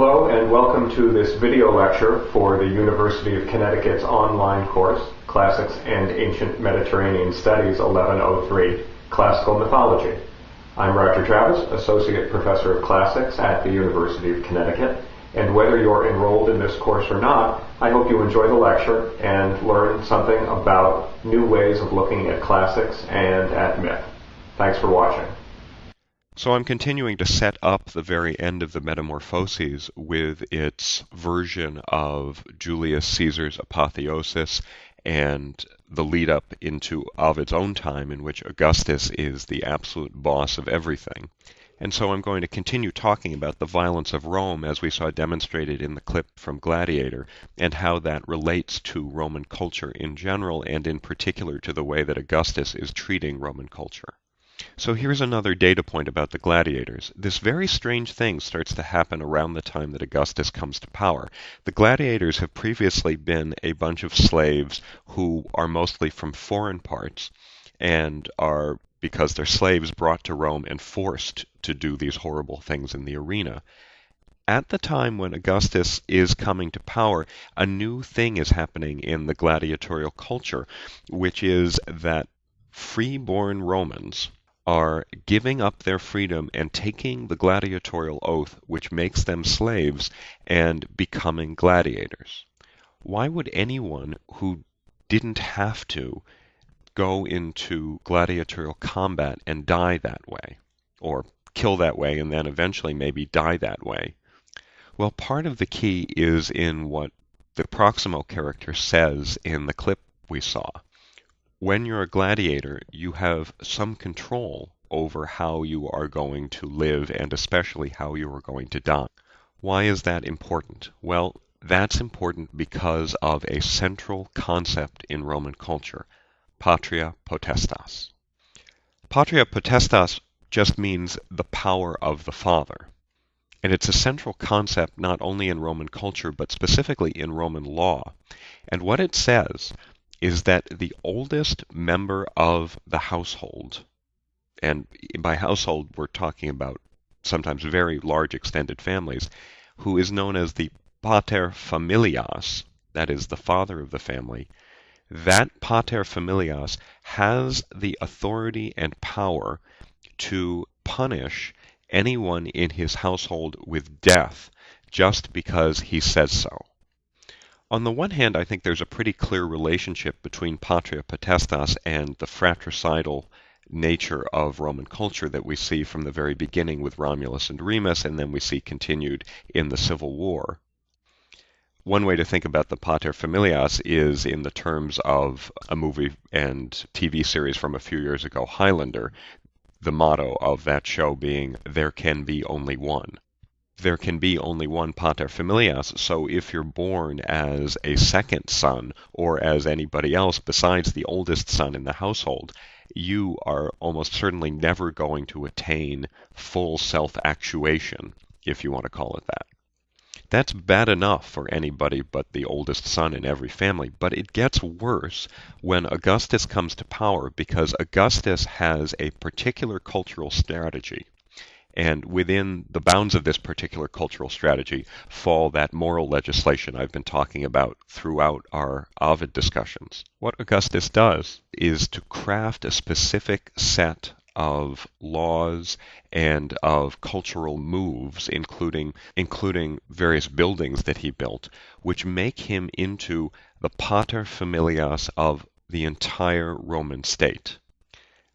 Hello and welcome to this video lecture for the University of Connecticut's online course, Classics and Ancient Mediterranean Studies 1103, Classical Mythology. I'm Roger Travis, Associate Professor of Classics at the University of Connecticut, and whether you're enrolled in this course or not, I hope you enjoy the lecture and learn something about new ways of looking at classics and at myth. Thanks for watching. So I'm continuing to set up the very end of the Metamorphoses with its version of Julius Caesar's apotheosis and the lead up into Ovid's own time in which Augustus is the absolute boss of everything. And so I'm going to continue talking about the violence of Rome as we saw demonstrated in the clip from Gladiator and how that relates to Roman culture in general and in particular to the way that Augustus is treating Roman culture. So here's another data point about the gladiators. This very strange thing starts to happen around the time that Augustus comes to power. The gladiators have previously been a bunch of slaves who are mostly from foreign parts and are, because they're slaves, brought to Rome and forced to do these horrible things in the arena. At the time when Augustus is coming to power, a new thing is happening in the gladiatorial culture, which is that free-born Romans are giving up their freedom and taking the gladiatorial oath, which makes them slaves, and becoming gladiators. Why would anyone who didn't have to go into gladiatorial combat and die that way, or kill that way and then eventually maybe die that way? Well, part of the key is in what the Proximo character says in the clip we saw. When you're a gladiator, you have some control over how you are going to live and especially how you are going to die. Why is that important? Well, that's important because of a central concept in Roman culture, patria potestas. Patria potestas just means the power of the father. And it's a central concept not only in Roman culture, but specifically in Roman law. And what it says is that the oldest member of the household, and by household we're talking about sometimes very large extended families, who is known as the Paterfamilias, that is the father of the family, that Paterfamilias has the authority and power to punish anyone in his household with death just because he says so. On the one hand, I think there's a pretty clear relationship between patria potestas and the fratricidal nature of Roman culture that we see from the very beginning with Romulus and Remus, and then we see continued in the Civil War. One way to think about the Paterfamilias is in the terms of a movie and TV series from a few years ago, Highlander, the motto of that show being, "There can be only one." There can be only one paterfamilias, so if you're born as a second son or as anybody else besides the oldest son in the household, you are almost certainly never going to attain full self-actuation, if you want to call it that. That's bad enough for anybody but the oldest son in every family, but it gets worse when Augustus comes to power because Augustus has a particular cultural strategy. And within the bounds of this particular cultural strategy fall that moral legislation I've been talking about throughout our Ovid discussions. What Augustus does is to craft a specific set of laws and of cultural moves, including various buildings that he built, which make him into the paterfamilias of the entire Roman state.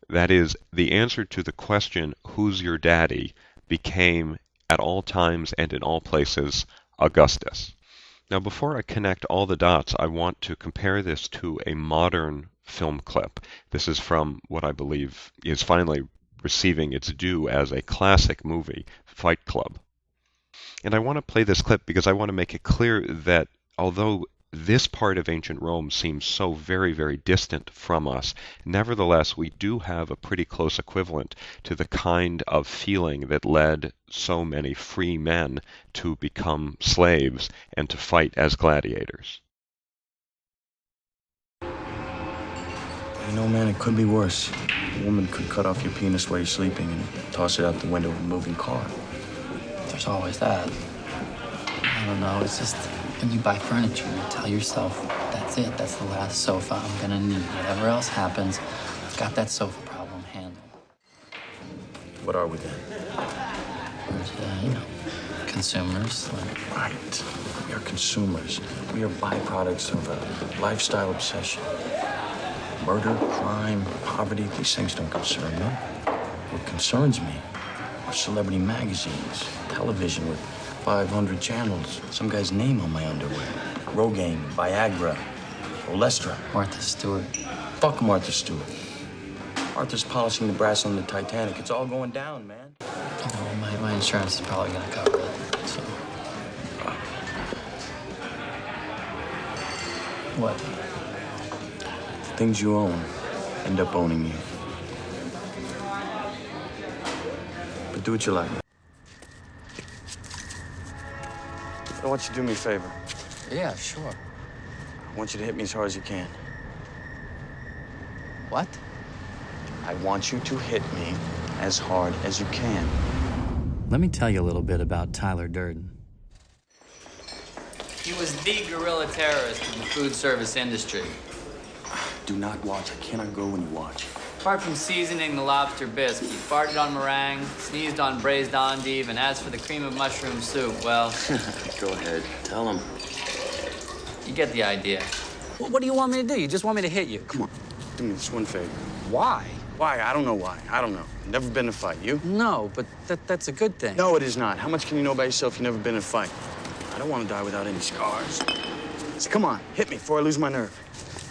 That is, the answer to the question, who's your daddy, became, at all times and in all places, Augustus. Now, before I connect all the dots, I want to compare this to a modern film clip. This is from what I believe is finally receiving its due as a classic movie, Fight Club. And I want to play this clip because I want to make it clear that although this part of ancient Rome seems so very, very distant from us, nevertheless, we do have a pretty close equivalent to the kind of feeling that led so many free men to become slaves and to fight as gladiators. You know, man, it could be worse. A woman could cut off your penis while you're sleeping and toss it out the window of a moving car. There's always that. I don't know. It's just when you buy furniture, you tell yourself, that's it. That's the last sofa I'm gonna need. Whatever else happens, I've got that sofa problem handled. What are we then? We're, consumers. Right. We are consumers. We are byproducts of a lifestyle obsession. Murder, crime, poverty, these things don't concern me. What concerns me are celebrity magazines, television with 500 channels, some guy's name on my underwear. Rogaine, Viagra, Olestra. Martha Stewart. Fuck Martha Stewart. Martha's polishing the brass on the Titanic. It's all going down, man. Oh, my insurance is probably gonna cover it. So. What? The things you own end up owning you. But do what you like. I want you to do me a favor. Yeah, sure. I want you to hit me as hard as you can. What? I want you to hit me as hard as you can. Let me tell you a little bit about Tyler Durden. He was the guerrilla terrorist in the food service industry. Do not watch. I cannot go when you watch. Apart from seasoning the lobster bisque, he farted on meringue, sneezed on braised endive, and as for the cream of mushroom soup, well... Go ahead. Tell him. You get the idea. Well, what do you want me to do? You just want me to hit you? Come on. Do me this one favor. Why? Why? I don't know why. I don't know. Never been in a fight. You? No, but that's a good thing. No, it is not. How much can you know about yourself? You've never been in a fight. I don't want to die without any scars. So come on, hit me before I lose my nerve.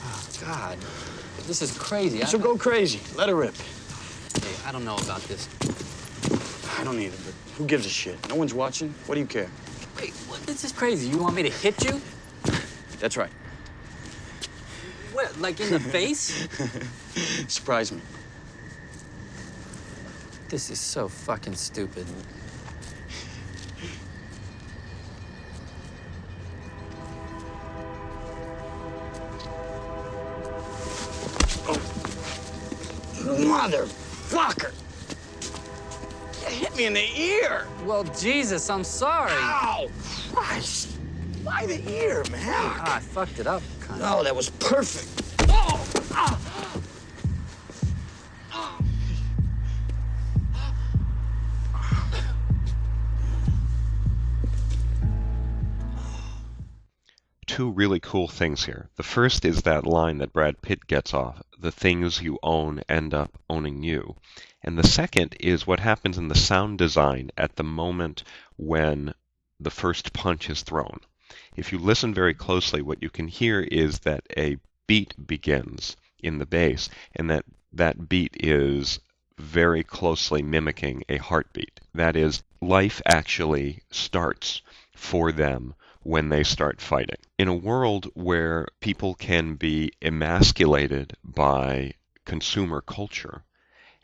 Oh, God. This is crazy. So go crazy. Let her rip. Hey, I don't know about this. I don't either, but who gives a shit? No one's watching. What do you care? Wait, what? This is crazy. You want me to hit you? That's right. What, like in the face? Surprise me. This is so fucking stupid. Motherfucker! You hit me in the ear! Well, Jesus, I'm sorry. Ow! Christ! Why the ear, man? Ah, I fucked it up, kind of. No, that was perfect. Oh! Ah! Two really cool things here. The first is that line that Brad Pitt gets off, the things you own end up owning you. And the second is what happens in the sound design at the moment when the first punch is thrown. If you listen very closely, what you can hear is that a beat begins in the bass, and that beat is very closely mimicking a heartbeat. That is, life actually starts for them when they start fighting. In a world where people can be emasculated by consumer culture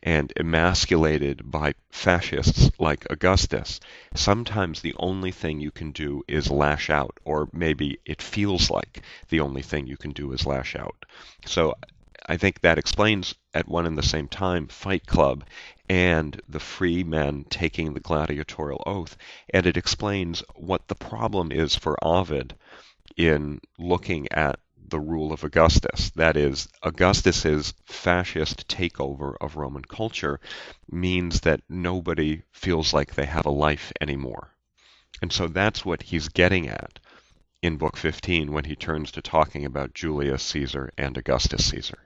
and emasculated by fascists like Augustus, sometimes the only thing you can do is lash out, or maybe it feels like the only thing you can do is lash out. So I think that explains at one and the same time Fight Club and the free men taking the gladiatorial oath, and it explains what the problem is for Ovid in looking at the rule of Augustus. That is, Augustus's fascist takeover of Roman culture means that nobody feels like they have a life anymore. And so that's what he's getting at in Book 15 when he turns to talking about Julius Caesar and Augustus Caesar.